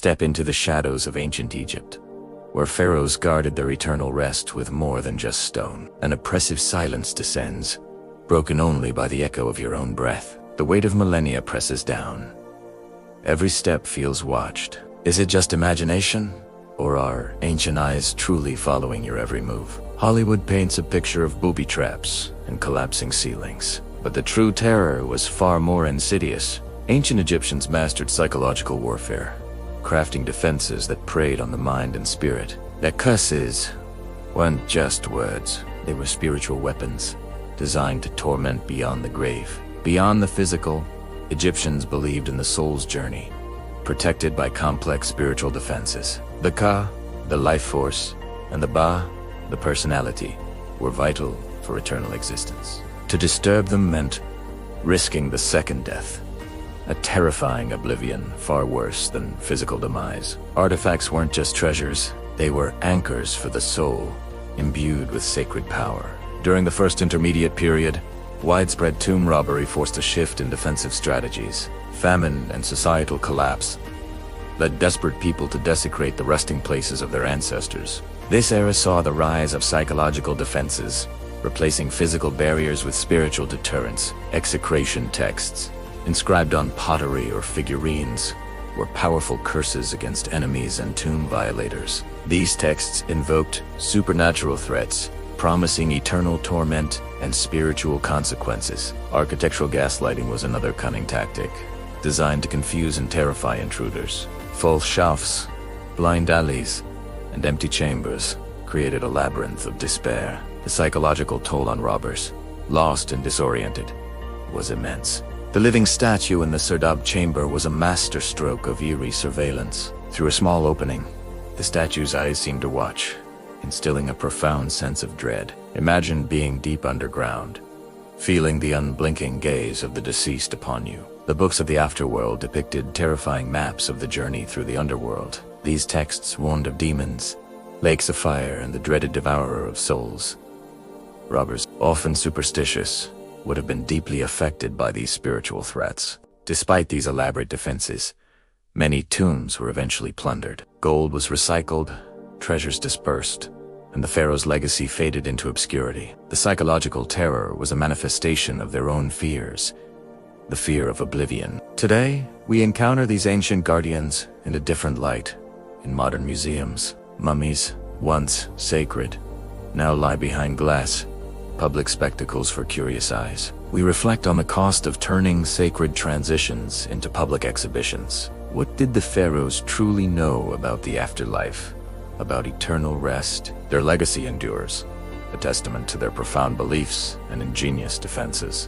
step into the shadows of ancient Egypt, where pharaohs guarded their eternal rest with more than just stone. An oppressive silence descends, broken only by the echo of your own breath. The weight of millennia presses down. Every step feels watched. Is it just imagination, or are ancient eyes truly following your every move? Hollywood paints a picture of booby traps and collapsing ceilings, but the true terror was far more insidious. Ancient Egyptians mastered psychological warfare, crafting defenses that preyed on the mind and spirit. Their curses weren't just words, they were spiritual weapons, designed to torment beyond the grave. Beyond the physical, Egyptians believed in the soul's journey, protected by complex spiritual defenses. The Ka, the life force, and the Ba, the personality, were vital for eternal existence. To disturb them meant risking the second death, a terrifying oblivion far worse than physical demise. Artifacts weren't just treasures, they were anchors for the soul, imbued with sacred power. During the First Intermediate Period, widespread tomb robbery forced a shift in defensive strategies. Famine and societal collapse led desperate people to desecrate the resting places of their ancestors. This era saw the rise of psychological defenses, replacing physical barriers with spiritual deterrents. Execration texts, inscribed on pottery or figurines, were powerful curses against enemies and tomb violators. These texts invoked supernatural threats, promising eternal torment and spiritual consequences. Architectural gaslighting was another cunning tactic, designed to confuse and terrify intruders. False shafts, blind alleys, and empty chambers created a labyrinth of despair. The psychological toll on robbers, lost and disoriented, was immense. The living statue in the Serdab chamber was a masterstroke of eerie surveillance. Through a small opening, the statue's eyes seemed to watch, instilling a profound sense of dread. Imagine being deep underground, feeling the unblinking gaze of the deceased upon you. The books of the afterworld depicted terrifying maps of the journey through the underworld. These texts warned of demons, lakes of fire, and the dreaded devourer of souls. Robbers, often superstitious, would have been deeply affected by these spiritual threats. Despite these elaborate defenses, many tombs were eventually plundered. Gold was recycled, treasures dispersed, and the pharaoh's legacy faded into obscurity. The psychological terror was a manifestation of their own fears, the fear of oblivion. Today, we encounter these ancient guardians in a different light. In modern museums, mummies, once sacred, now lie behind glass, public spectacles for curious eyes. We reflect on the cost of turning sacred transitions into public exhibitions. What did the pharaohs truly know about the afterlife, about eternal rest? Their legacy endures, a testament to their profound beliefs and ingenious defenses.